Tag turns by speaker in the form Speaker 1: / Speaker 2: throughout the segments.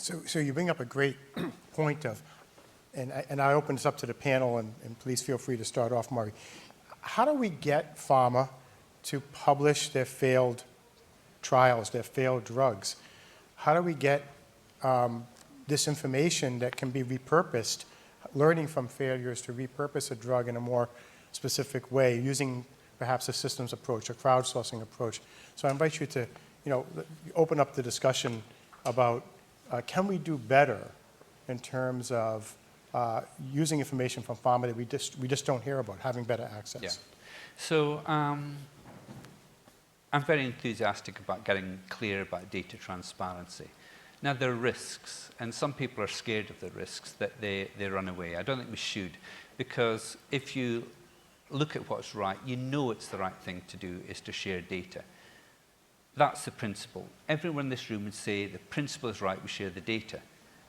Speaker 1: So you bring up a great point of, and I open this up to the panel, and please feel free to start off, Murray. How do we get pharma to publish their failed trials, their failed drugs? How do we get this information that can be repurposed, learning from failures to repurpose a drug in a more specific way, using perhaps a systems approach, a crowdsourcing approach? So I invite you to, open up the discussion about can we do better in terms of using information from pharma that we just don't hear about, having better access?
Speaker 2: Yeah. So I'm very enthusiastic about getting clear about data transparency. Now, there are risks, and some people are scared of the risks that they run away. I don't think we should, because if you look at what's right, you know it's the right thing to do is to share data. That's the principle. Everyone in this room would say the principle is right, we share the data.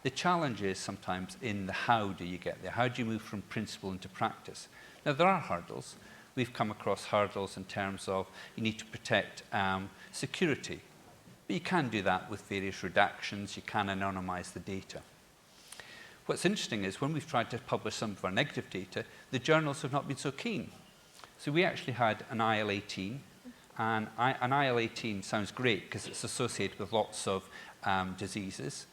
Speaker 2: The challenge is sometimes in the how do you get there? How do you move from principle into practice? Now, there are hurdles. We've come across hurdles in terms of you need to protect security. But you can do that with various redactions. You can anonymize the data. What's interesting is when we've tried to publish some of our negative data, the journals have not been so keen. So we actually had an IL-18, and an IL-18 sounds great because it's associated with lots of diseases.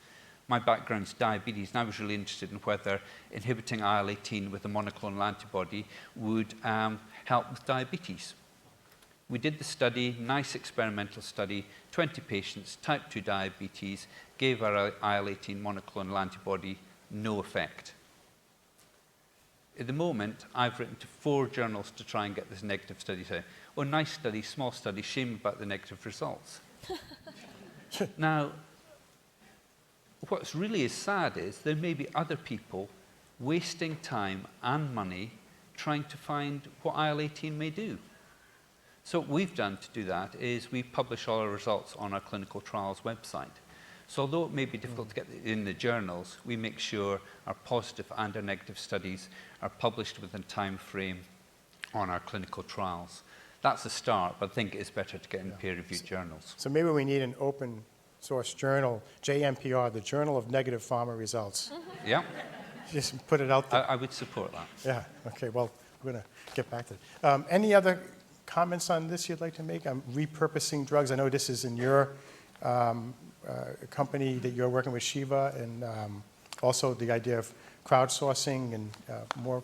Speaker 2: My background's diabetes, and I was really interested in whether inhibiting IL-18 with a monoclonal antibody would help with diabetes. We did the study, nice experimental study, 20 patients, type 2 diabetes, gave our IL-18 monoclonal antibody, no effect. At the moment, I've written to 4 journals to try and get this negative study out. Oh, nice study, small study, shame about the negative results. Now, what's really sad is there may be other people wasting time and money trying to find what IL-18 may do. So what we've done to do that is we publish all our results on our clinical trials website. So although it may be difficult to get in the journals, we make sure our positive and our negative studies are published within a time frame on our clinical trials. That's a start, but I think it's better to get in peer-reviewed journals.
Speaker 1: So maybe we need an open source journal, JNPR, the Journal of Negative Pharma Results.
Speaker 2: Yeah.
Speaker 1: Just put it out there.
Speaker 2: I would support that.
Speaker 1: Yeah, okay, well, we're going to get back to it. Any other comments on this you'd like to make? Repurposing drugs. I know this is in your company that you're working with, Shiva, and also the idea of crowdsourcing and more.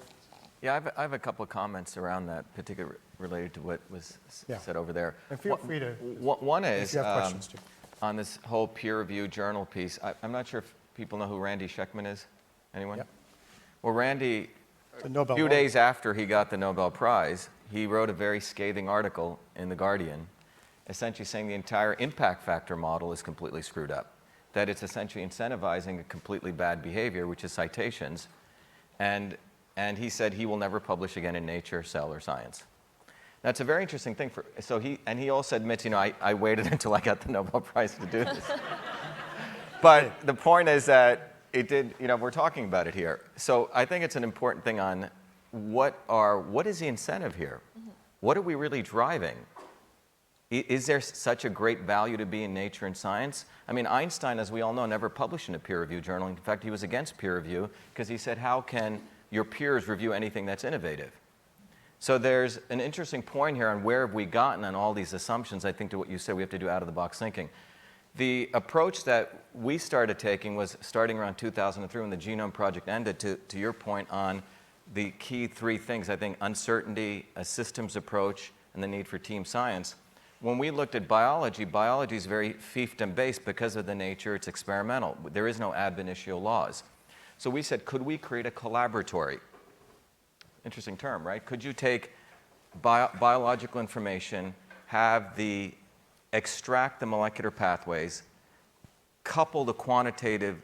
Speaker 3: Yeah, I have a couple of comments around that, particularly related to what was said over there.
Speaker 1: And feel free to.
Speaker 3: One is,
Speaker 1: if you have questions too.
Speaker 3: On this whole peer-reviewed journal piece, I'm not sure if people know who Randy Schekman is. Anyone?
Speaker 1: Yep.
Speaker 3: Well, Randy,
Speaker 1: a
Speaker 3: few days after he got the Nobel Prize, he wrote a very scathing article in The Guardian, essentially saying the entire impact factor model is completely screwed up, that it's essentially incentivizing a completely bad behavior, which is citations, and he said he will never publish again in Nature, Cell, or Science. That's a very interesting thing. He also admits, I waited until I got the Nobel Prize to do this. But the point is that it did, we're talking about it here. So I think it's an important thing on what is the incentive here? Mm-hmm. What are we really driving? Is there such a great value to be in Nature and Science? I mean, Einstein, as we all know, never published in a peer-reviewed journal. In fact, he was against peer review because he said, how can your peers review anything that's innovative? So there's an interesting point here on where have we gotten on all these assumptions. I think to what you said, we have to do out-of-the-box thinking. The approach that we started taking was starting around 2003 when the Genome Project ended, to your point on the key 3 things, I think uncertainty, a systems approach, and the need for team science. When we looked at biology, biology is very fiefdom-based because of the nature, it's experimental. There is no ab initio laws. So we said, could we create a collaboratory? Interesting term, right? Could you take biological information, extract the molecular pathways, couple the quantitative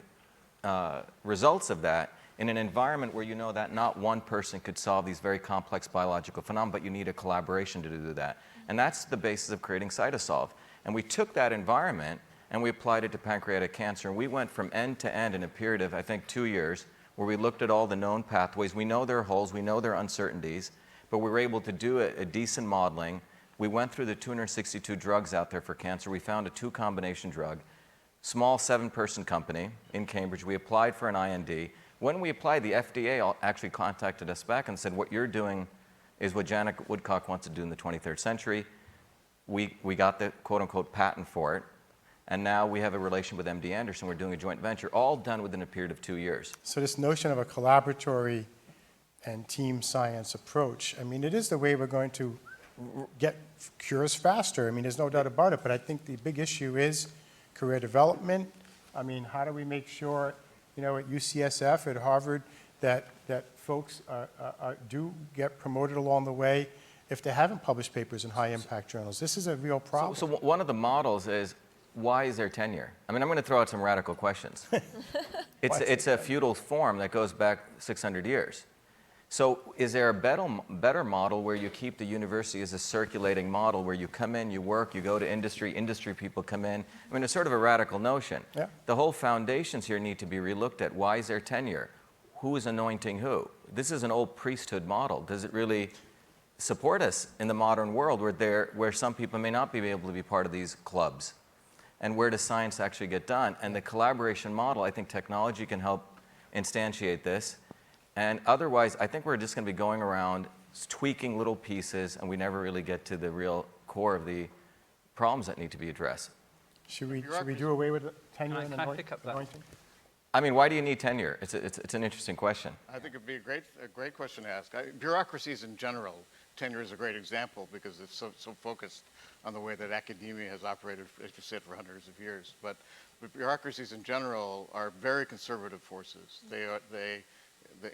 Speaker 3: results of that in an environment where you know that not one person could solve these very complex biological phenomena, but you need a collaboration to do that. And that's the basis of creating Cytosolve. And we took that environment and we applied it to pancreatic cancer. And we went from end to end in a period of, I think, 2 years, where we looked at all the known pathways. We know there are holes, we know there are uncertainties, but we were able to do a decent modeling. We went through the 262 drugs out there for cancer. We found a 2 combination drug. small 7-person company in Cambridge. We applied for an IND. When we applied, the FDA actually contacted us back and said, what you're doing is what Janet Woodcock wants to do in the 23rd century. We got the quote-unquote patent for it, and now we have a relation with MD Anderson. We're doing a joint venture, all done within a period of 2 years.
Speaker 1: So this notion of a collaboratory and team science approach, I mean, it is the way we're going to get cures faster. I mean, there's no doubt about it, but I think the big issue is career development. I mean, how do we make sure, you know, at UCSF, at Harvard, that folks do get promoted along the way if they haven't published papers in high-impact journals? This is a real problem.
Speaker 3: So one of the models is, why is there tenure? I mean, I'm going to throw out some radical questions. It's a feudal form that goes back 600 years. So is there a better model where you keep the university as a circulating model, where you come in, you work, you go to industry people come in? I mean, it's sort of a radical notion.
Speaker 1: Yeah.
Speaker 3: The whole foundations here need to be relooked at. Why is there tenure? Who is anointing who? This is an old priesthood model. Does it really support us in the modern world where some people may not be able to be part of these clubs? And where does science actually get done? And the collaboration model, I think technology can help instantiate this. And otherwise, I think we're just going to be going around tweaking little pieces, and we never really get to the real core of the problems that need to be addressed.
Speaker 1: Should we do away with tenure and
Speaker 2: Can I pick up that?
Speaker 1: anointing?
Speaker 3: I mean, why do you need tenure? It's an interesting question.
Speaker 4: I think it'd be a great question to ask. Bureaucracies in general, tenure is a great example because it's so focused on the way that academia has operated, as you said, for hundreds of years. But bureaucracies in general are very conservative forces.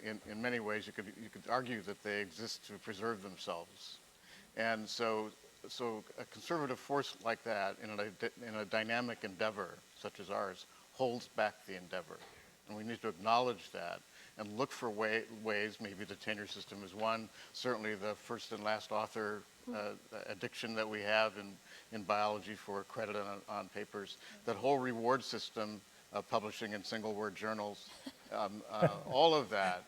Speaker 4: In many ways, you could argue that they exist to preserve themselves. And so a conservative force like that in a dynamic endeavor such as ours holds back the endeavor. And we need to acknowledge that and look for ways, maybe the tenure system is one, certainly the first and last author addiction that we have in biology for credit on papers, that whole reward system of publishing in single-word journals, all of that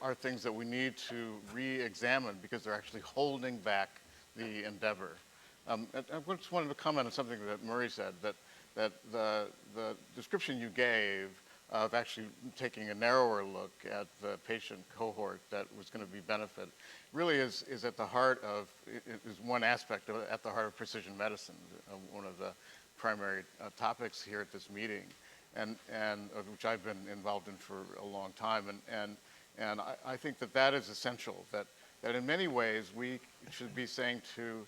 Speaker 4: are things that we need to re-examine because they're actually holding back the endeavor. I just wanted to comment on something that Murray said, that the description you gave of actually taking a narrower look at the patient cohort that was going to be benefit really is at the heart of, is one aspect of, at the heart of precision medicine, one of the primary topics here at this meeting, and which I've been involved in for a long time. And I think that is essential, that in many ways we should be saying to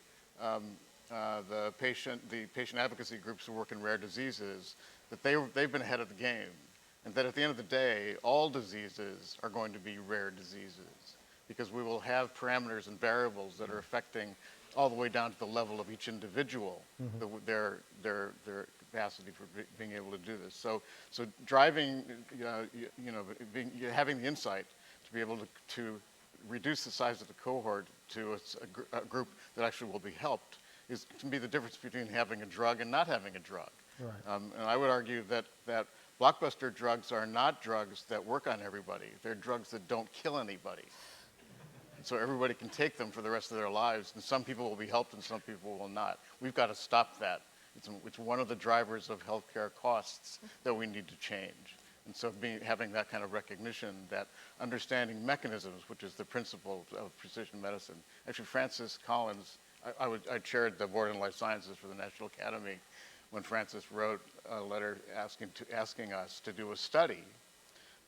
Speaker 4: the patient advocacy groups who work in rare diseases that they've been ahead of the game, and that at the end of the day, all diseases are going to be rare diseases because we will have parameters and variables that are affecting all the way down to the level of each individual, their capacity for being able to do this. So driving, having the insight to be able to reduce the size of the cohort to a group that actually will be helped can be the difference between having a drug and not having a drug.
Speaker 1: Right.
Speaker 4: And I would argue that blockbuster drugs are not drugs that work on everybody. They're drugs that don't kill anybody. So everybody can take them for the rest of their lives, and some people will be helped and some people will not. We've got to stop that. It's one of the drivers of healthcare costs that we need to change. And so having that kind of recognition, that understanding mechanisms, which is the principle of precision medicine. Actually, Francis Collins, I chaired the board in life sciences for the National Academy when Francis wrote a letter asking us to do a study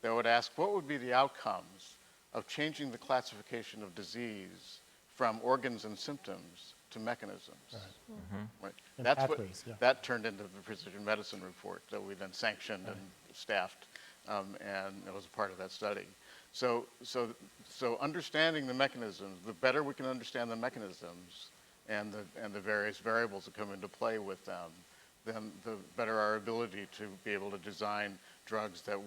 Speaker 4: that would ask what would be the outcomes of changing the classification of disease from organs and symptoms to mechanisms. Right. Right.
Speaker 1: And
Speaker 4: That's
Speaker 1: pathways,
Speaker 4: what
Speaker 1: yeah.
Speaker 4: that turned into the precision medicine report that we then sanctioned and staffed, and it was a part of that study. So understanding the mechanisms, the better we can understand the mechanisms and the various variables that come into play with them, then the better our ability to be able to design drugs that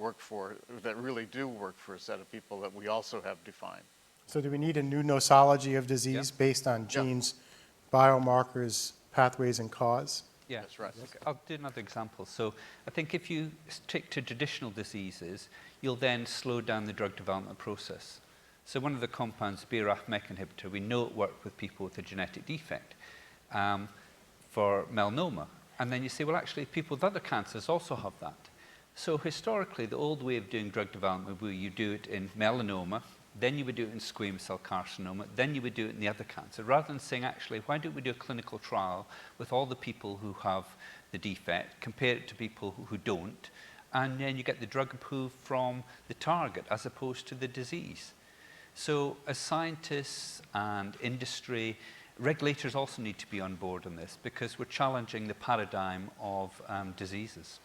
Speaker 4: really do work for a set of people that we also have defined.
Speaker 1: So do we need a new nosology of disease based on genes, biomarkers, pathways, and cause?
Speaker 2: Yeah,
Speaker 4: That's right.
Speaker 2: Okay, I'll do another example. So I think if you stick to traditional diseases, you'll then slow down the drug development process. So one of the compounds, BRAF/MEK inhibitor, we know it worked with people with a genetic defect. For melanoma, And then you say, well, actually, people with other cancers also have that. So historically, the old way of doing drug development would be you do it in melanoma, then you would do it in squamous cell carcinoma, then you would do it in the other cancer, rather than saying, actually, why don't we do a clinical trial with all the people who have the defect, compare it to people who don't, and then you get the drug approved from the target as opposed to the disease. So as scientists and industry, regulators also need to be on board on this because we're challenging the paradigm of diseases.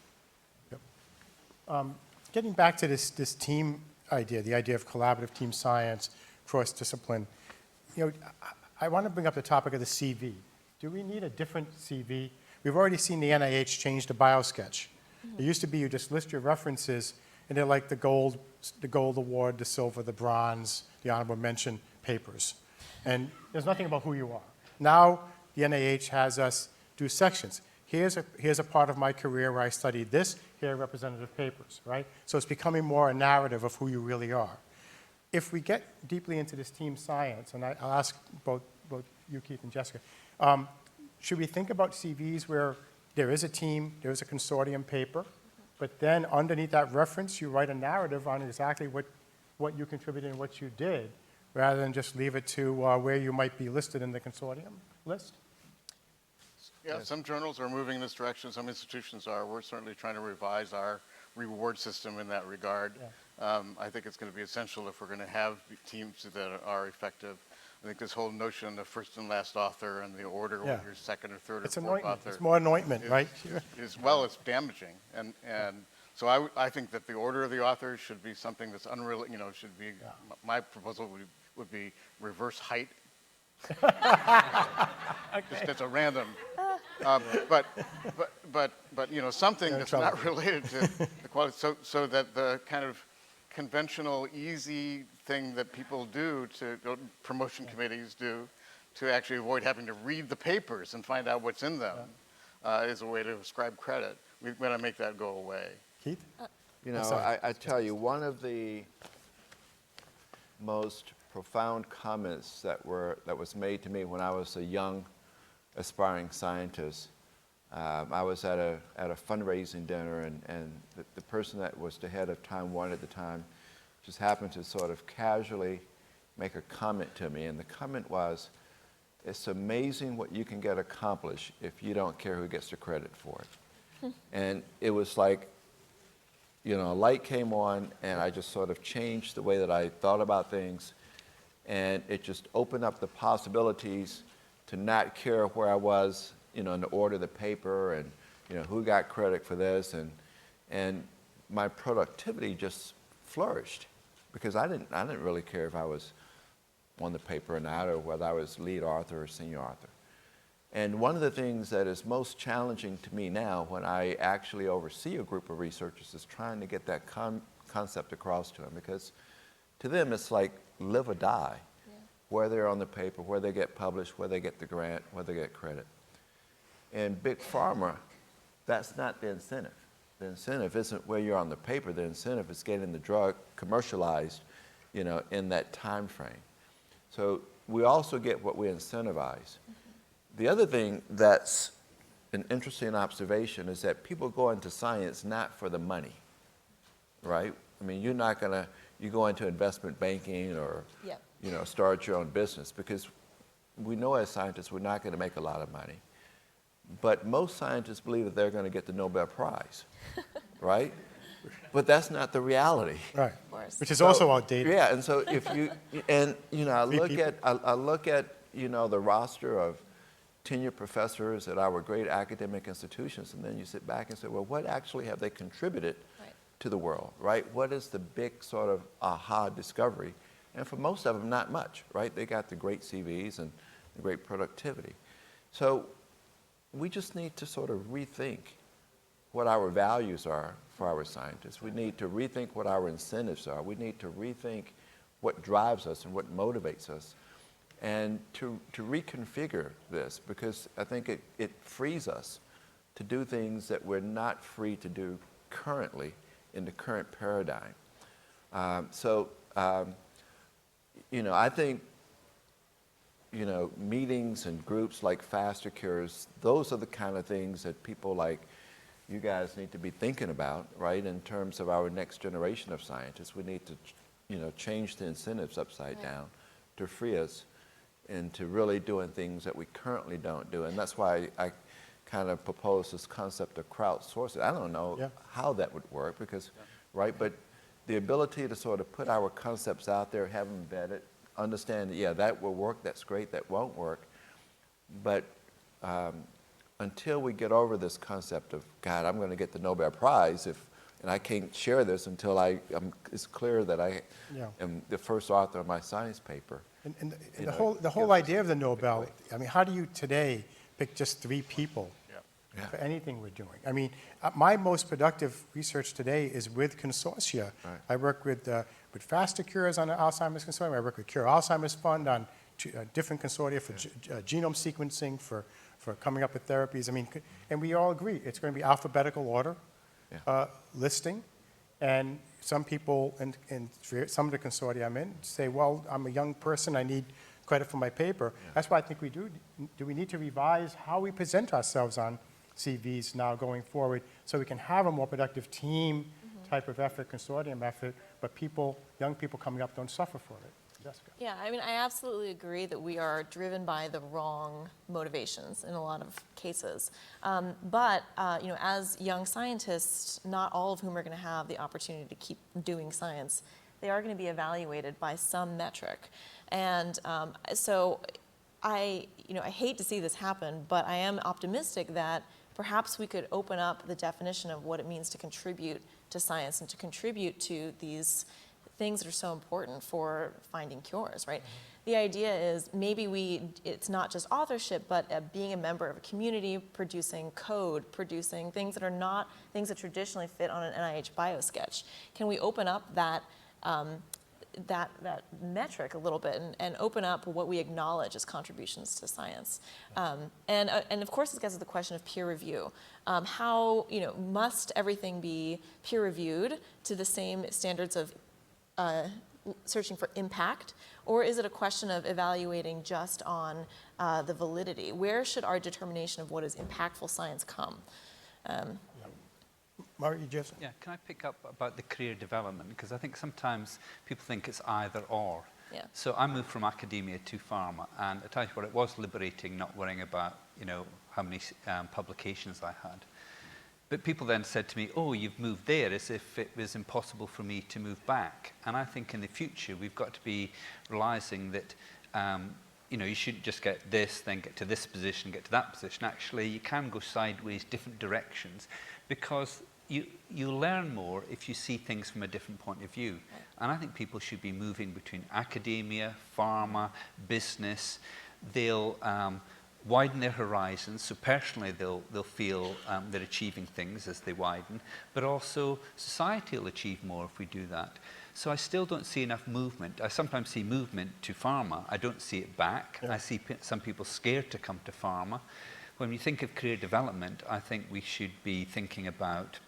Speaker 1: Getting back to this team idea, the idea of collaborative team science, cross-discipline, I want to bring up the topic of the CV. Do we need a different CV? We've already seen the NIH change the BioSketch. It used to be you just list your references, and they're like the gold award, the silver, the bronze, the honorable mention papers. And there's nothing about who you are. Now, the NIH has us do sections. Here's a part of my career where I studied this, here are representative papers, right? So it's becoming more a narrative of who you really are. If we get deeply into this team science, and I'll ask both you, Keith, and Jessica, should we think about CVs where there is a team, there is a consortium paper, but then underneath that reference, you write a narrative on exactly what you contributed and what you did, rather than just leave it to where you might be listed in the consortium list?
Speaker 4: Yeah, some journals are moving in this direction. Some institutions are. We're certainly trying to revise our reward system in that regard.
Speaker 1: Yeah.
Speaker 4: I think it's going to be essential if we're going to have teams that are effective. I think this whole notion of first and last author and the order
Speaker 1: Yeah.
Speaker 4: when you're second or third
Speaker 1: It's
Speaker 4: or fourth
Speaker 1: anointment.
Speaker 4: author.
Speaker 1: It's more anointment, right?
Speaker 4: It's damaging. And so I think that the order of the authors should be something that's should be, my proposal would be reverse height. Just as a random. But something that's not related to the quality, so that the kind of conventional, easy thing that people do promotion committees do to actually avoid having to read the papers and find out what's in them is a way to ascribe credit. We want to make that go away.
Speaker 1: Keith?
Speaker 5: I tell you, one of the most profound comments that was made to me when I was a young aspiring scientist. I was at a fundraising dinner, and the person that was the head of Time One at the time just happened to sort of casually make a comment to me, and the comment was, "It's amazing what you can get accomplished if you don't care who gets the credit for it." And it was like, a light came on, and I just sort of changed the way that I thought about things, and it just opened up the possibilities to not care where I was, in the order of the paper, and who got credit for this, and my productivity just flourished because I didn't really care if I was on the paper or not, or whether I was lead author or senior author. And one of the things that is most challenging to me now when I actually oversee a group of researchers is trying to get that concept across to them, because to them it's like live or die, where they're on the paper, where they get published, where they get the grant, where they get credit. In Big Pharma, that's not the incentive. The incentive isn't where you're on the paper. The incentive is getting the drug commercialized, in that time frame. So we also get what we incentivize. The other thing that's an interesting observation is that people go into science not for the money, right? I mean, you go into investment banking or, start your own business, because we know as scientists we're not going to make a lot of money. But most scientists believe that they're going to get the Nobel Prize, right? But that's not the reality.
Speaker 1: Right. Which is also outdated.
Speaker 5: Yeah, and so if you, I look at, the roster of tenured professors at our great academic institutions, and then you sit back and say, well, what actually have they contributed to the world, right? What is the big sort of aha discovery? And for most of them, not much, right? They got the great CVs and the great productivity. So we just need to sort of rethink what our values are for our scientists. We need to rethink what our incentives are. We need to rethink what drives us and what motivates us, and to reconfigure this, because I think it frees us to do things that we're not free to do currently in the current paradigm. I think you know, meetings and groups like Faster Cures, those are the kind of things that people like you guys need to be thinking about, right, in terms of our next generation of scientists. We need to, you know, change the incentives upside down to free us into really doing things that we currently don't do. And that's why I kind of propose this concept of crowdsourcing. I don't know how that would work because, right, but the ability to sort of put our concepts out there, have them vetted, understand that, yeah, that will work, that's great, that won't work. But until we get over this concept of, God, I'm going to get the Nobel Prize and I can't share this until it's clear that I am the first author of my science paper.
Speaker 1: And the whole idea of the Nobel, I mean, how do you today pick just 3 people for anything we're doing? I mean, my most productive research today is with consortia.
Speaker 5: Right.
Speaker 1: I work with Faster Cures on the Alzheimer's Consortium. I work with Cure Alzheimer's Fund on different consortia for genome sequencing, for coming up with therapies. I mean, and we all agree it's going to be alphabetical order listing. And some people in some of the consortia I'm in say, well, I'm a young person, I need credit for my paper. That's why I think we do we need to revise how we present ourselves on CVs now going forward so we can have a more productive team type of effort, consortium effort, but young people coming up don't suffer for it. Jessica.
Speaker 6: Yeah, I mean, I absolutely agree that we are driven by the wrong motivations in a lot of cases. But you know, as young scientists, not all of whom are going to have the opportunity to keep doing science, they are going to be evaluated by some metric. And so I hate to see this happen, but I am optimistic that perhaps we could open up the definition of what it means to contribute to science and to contribute to these things that are so important for finding cures, right? The idea is maybe it's not just authorship, but being a member of a community, producing code, producing things that are not things that traditionally fit on an NIH BioSketch. Can we open up that metric a little bit and open up what we acknowledge as contributions to science? And of course, this gets to the question of peer review. How, must everything be peer reviewed to the same standards of searching for impact, or is it a question of evaluating just on the validity? Where should our determination of what is impactful science come?
Speaker 1: Mark, you just...
Speaker 2: Yeah, can I pick up about the career development? Because I think sometimes people think it's either or.
Speaker 6: Yeah.
Speaker 2: So I moved from academia to pharma, and I tell you what, it was liberating not worrying about, how many publications I had. But people then said to me, oh, you've moved there, as if it was impossible for me to move back. And I think in the future, we've got to be realizing that, you shouldn't just get this, then get to this position, get to that position. Actually, you can go sideways, different directions, because you learn more if you see things from a different point of view. And I think people should be moving between academia, pharma, business. They'll widen their horizons, so personally they'll feel they're achieving things as they widen, but also society will achieve more if we do that. So I still don't see enough movement. I sometimes see movement to pharma. I don't see it back. I see some people scared to come to pharma. When we think of career development, I think we should be thinking about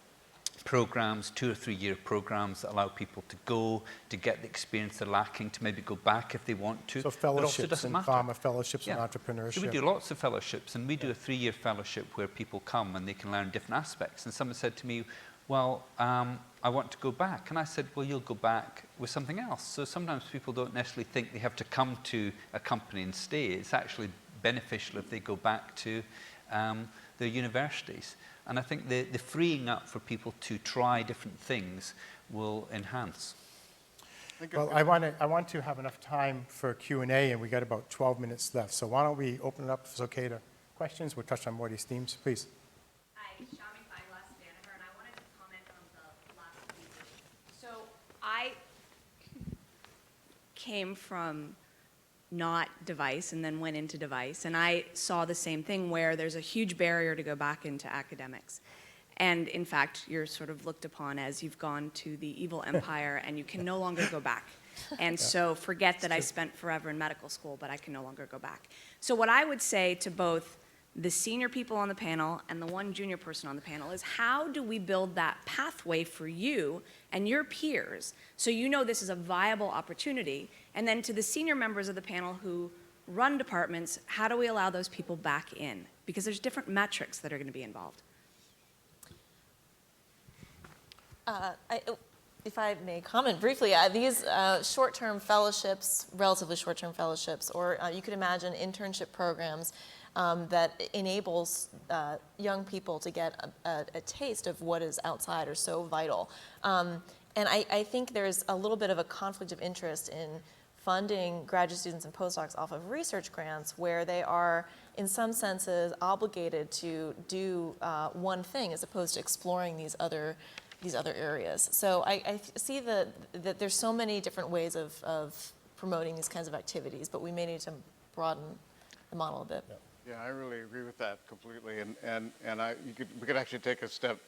Speaker 2: programs, 2 or 3 year programs that allow people to go, to get the experience they're lacking, to maybe go back if they want to.
Speaker 1: So fellowships in pharma, fellowships in entrepreneurship.
Speaker 2: So we do lots of fellowships, and we do a 3-year fellowship where people come and they can learn different aspects. And someone said to me, well, I want to go back. And I said, well, you'll go back with something else. So sometimes people don't necessarily think they have to come to a company and stay. It's actually beneficial if they go back to their universities. And I think the freeing up for people to try different things will enhance.
Speaker 1: Well, I want to have enough time for Q&A, and we got about 12 minutes left. So why don't we open it up, if it's okay, to questions? We'll touch on more of these themes, please.
Speaker 7: Hi, Shami Fieglass Danaher, and I wanted to comment on the last speech. So I came from not device and then went into device, and I saw the same thing where there's a huge barrier to go back into academics. And in fact, you're sort of looked upon as you've gone to the evil empire and you can no longer go back. And so forget that I spent forever in medical school, but I can no longer go back. So what I would say to both the senior people on the panel and the one junior person on the panel is, how do we build that pathway for you and your peers so you know this is a viable opportunity? And then to the senior members of the panel who run departments, how do we allow those people back in? Because there's different metrics that are going to be involved.
Speaker 6: If I may comment briefly, these short-term fellowships, relatively short-term fellowships, or you could imagine internship programs that enables young people to get a taste of what is outside are so vital. And I think there's a little bit of a conflict of interest in funding graduate students and postdocs off of research grants where they are, in some senses, obligated to do one thing as opposed to exploring these other areas. So I see that there's so many different ways of promoting these kinds of activities, but we may need to broaden the model a bit.
Speaker 4: Yeah, I really agree with that completely. We could actually take a step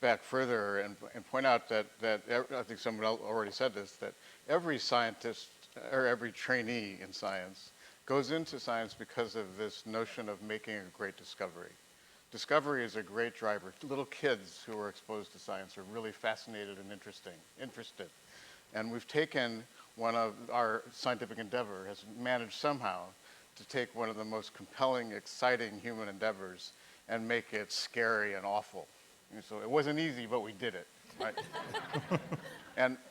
Speaker 4: back further and point out that I think someone else already said this, that every scientist or every trainee in science goes into science because of this notion of making a great discovery. Discovery is a great driver. Little kids who are exposed to science are really fascinated and interested. And we've taken one of our scientific endeavor, has managed somehow to take one of the most compelling, exciting human endeavors and make it scary and awful. And so it wasn't easy, but we did it, right?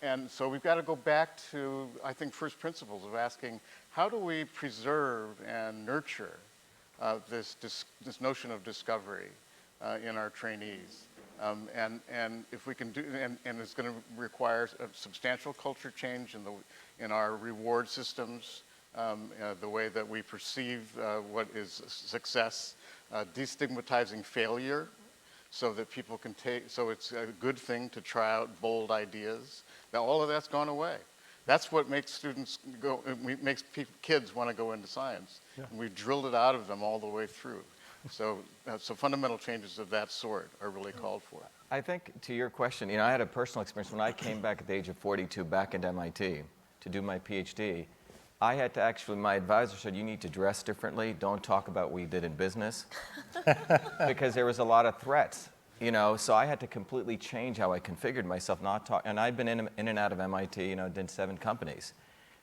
Speaker 4: and so we've got to go back to, I think, first principles of asking, how do we preserve and nurture this notion of discovery in our trainees? And if we can do, and it's going to require a substantial culture change in our reward systems, the way that we perceive what is success, destigmatizing failure, so that people can so it's a good thing to try out bold ideas. Now all of that's gone away. That's what makes students go, makes kids want to go into science. Yeah. And we've drilled it out of them all the way through. So fundamental changes of that sort are really called for.
Speaker 3: I think to your question, I had a personal experience when I came back at the age of 42 back into MIT to do my PhD. I had to actually, my advisor said, you need to dress differently. Don't talk about what you did in business. Because there was a lot of threats, so I had to completely change how I configured myself, not talk. And I've been in and out of MIT, did 7 companies.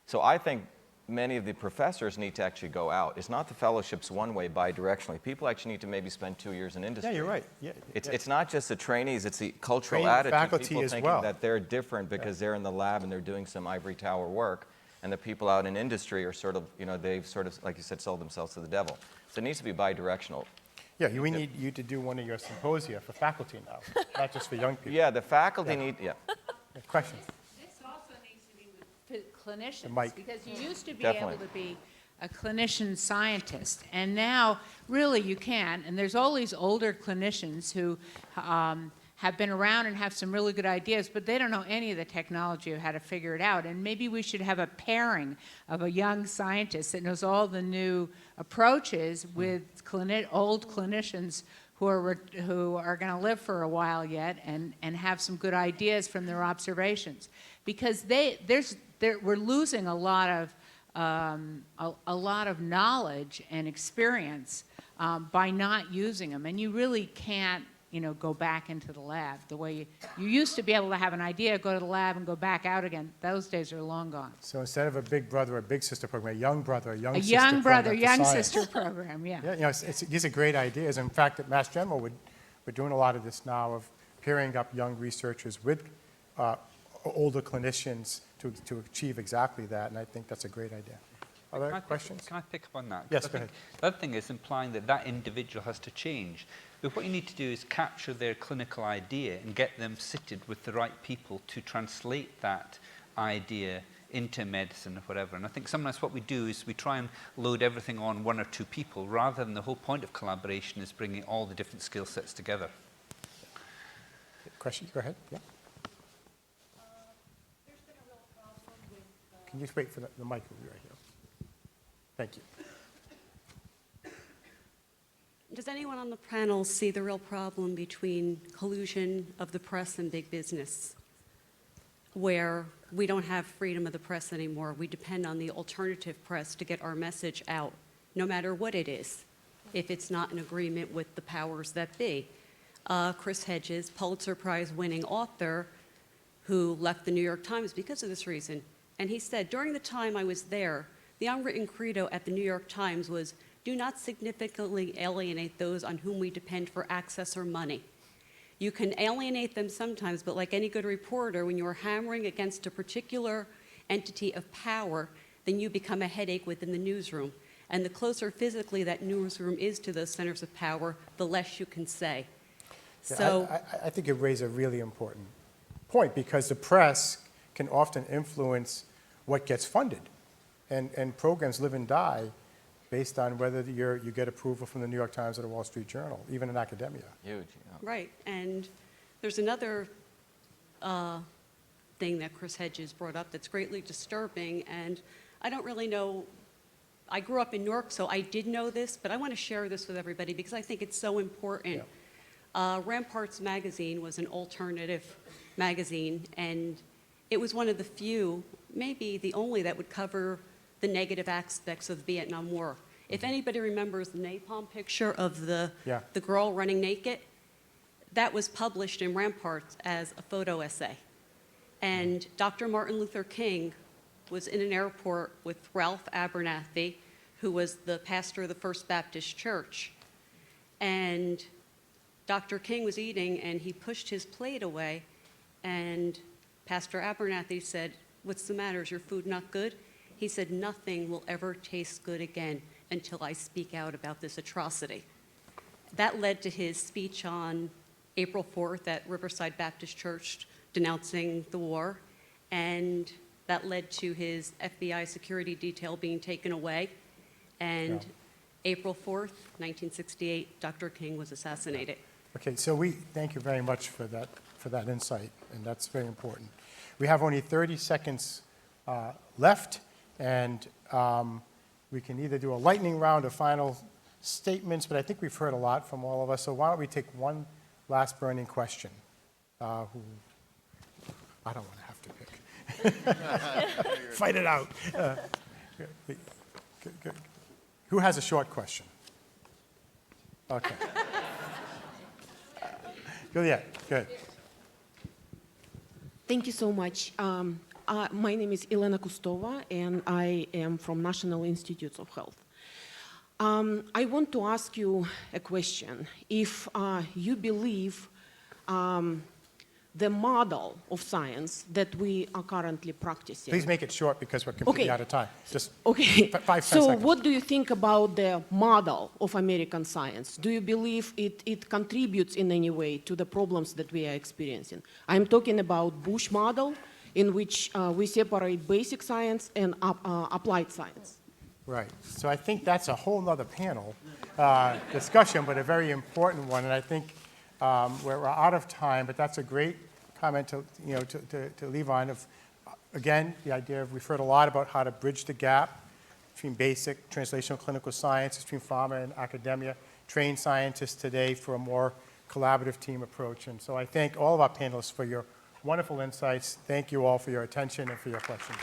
Speaker 3: So I think many of the professors need to actually go out. It's not the fellowships one way, bi-directionally. People actually need to maybe spend 2 years in industry.
Speaker 1: Yeah, you're right. Yeah,
Speaker 3: it's not just the trainees, it's the cultural
Speaker 1: Trained
Speaker 3: attitude.
Speaker 1: faculty
Speaker 3: People
Speaker 1: as
Speaker 3: thinking
Speaker 1: well.
Speaker 3: that they're different because they're in the lab and they're doing some ivory tower work. And the people out in industry are sort of, they've sort of, like you said, sold themselves to the devil. So it needs to be bi-directional.
Speaker 1: Yeah, we need you to do one of your symposia for faculty now, not just for young people.
Speaker 3: Yeah, the faculty need,
Speaker 1: Questions?
Speaker 8: This also needs to be with clinicians,
Speaker 1: mic.
Speaker 8: because you used to be
Speaker 3: Definitely.
Speaker 8: able to be a clinician scientist, and now really you can. And there's all these older clinicians who have been around and have some really good ideas, but they don't know any of the technology of how to figure it out. And maybe we should have a pairing of a young scientist that knows all the new approaches with old clinicians who are going to live for a while yet and have some good ideas from their observations, because we're losing a lot of knowledge and experience by not using them, and you really can't go back into the lab the way you used to be able to have an idea, go to the lab, and go back out again. Those days are long gone.
Speaker 1: So instead of a big brother or big sister program, a young brother, a young
Speaker 8: A
Speaker 1: sister
Speaker 8: young brother,
Speaker 1: program for
Speaker 8: young
Speaker 1: science.
Speaker 8: sister program, yeah.
Speaker 1: Yeah, these are great ideas. In fact, at Mass General, we're doing a lot of this now of pairing up young researchers with older clinicians to achieve exactly that, and I think that's a great idea. Other questions?
Speaker 2: Can I pick up on that?
Speaker 1: Yes,
Speaker 2: I
Speaker 1: go
Speaker 2: think
Speaker 1: ahead.
Speaker 2: The other thing is implying that individual has to change. But what you need to do is capture their clinical idea and get them seated with the right people to translate that idea into medicine or whatever. And I think sometimes what we do is we try and load everything on 1 or 2 people, rather than the whole point of collaboration is bringing all the different skill sets together.
Speaker 1: Questions? Go ahead. Yeah. Can you just wait for the mic over right here? Thank you.
Speaker 9: Does anyone on the panel see the real problem between collusion of the press and big business, where we don't have freedom of the press anymore? We depend on the alternative press to get our message out, no matter what it is, if it's not in agreement with the powers that be. Chris Hedges, Pulitzer Prize-winning author, who left the New York Times because of this reason, and he said, during the time I was there, The unwritten credo at the New York Times was, do not significantly alienate those on whom we depend for access or money. You can alienate them sometimes, but like any good reporter, when you are hammering against a particular entity of power, then you become a headache within the newsroom. And the closer physically that newsroom is to those centers of power, the less you can say.
Speaker 1: Yeah,
Speaker 9: So,
Speaker 1: I think you raise a really important point, because the press can often influence what gets funded. And programs live and die based on whether you get approval from the New York Times or the Wall Street Journal, even in academia.
Speaker 3: Huge. Yeah.
Speaker 9: right, and there's another thing that Chris Hedges brought up that's greatly disturbing, and I don't really know, I grew up in Newark, so I did know this, but I want to share this with everybody because I think it's so important. Ramparts magazine was an alternative magazine, and it was one of the few, maybe the only, that would cover the negative aspects of the Vietnam War. If anybody remembers the napalm picture of the girl running naked, that was published in Ramparts as a photo essay. And Dr. Martin Luther King was in an airport with Ralph Abernathy, who was the pastor of the First Baptist Church. And Dr. King was eating, and he pushed his plate away, and Pastor Abernathy said, "What's the matter? Is your food not good?" He said, "Nothing will ever taste good again until I speak out about this atrocity." That led to his speech on April 4th at Riverside Baptist Church denouncing the war, and that led to his FBI security detail being taken away. And April 4th, 1968, Dr. King was assassinated.
Speaker 1: Okay, so we thank you very much for that insight, and that's very important. We have only 30 seconds left, and we can either do a lightning round of final statements, but I think we've heard a lot from all of us, so why don't we take one last burning question? Who I don't want to have to pick. Fight it out. Who has a short question? Okay. Juliet, good.
Speaker 10: Thank you so much. My name is Elena Kustova, and I am from National Institutes of Health. I want to ask you a question. If you believe the model of science that we are currently practicing.
Speaker 1: Please make it short because we're completely out of time. Just
Speaker 10: okay.
Speaker 1: 5
Speaker 10: so
Speaker 1: seconds.
Speaker 10: What do you think about the model of American science? Do you believe it contributes in any way to the problems that we are experiencing? I'm talking about Bush model, in which we separate basic science and applied science.
Speaker 1: Right. So I think that's a whole other panel discussion, but a very important one. And I think we're out of time, but that's a great comment to leave on. Again, the idea of, we've heard a lot about how to bridge the gap between basic translational clinical science, between pharma and academia, train scientists today for a more collaborative team approach. And so I thank all of our panelists for your wonderful insights. Thank you all for your attention and for your questions.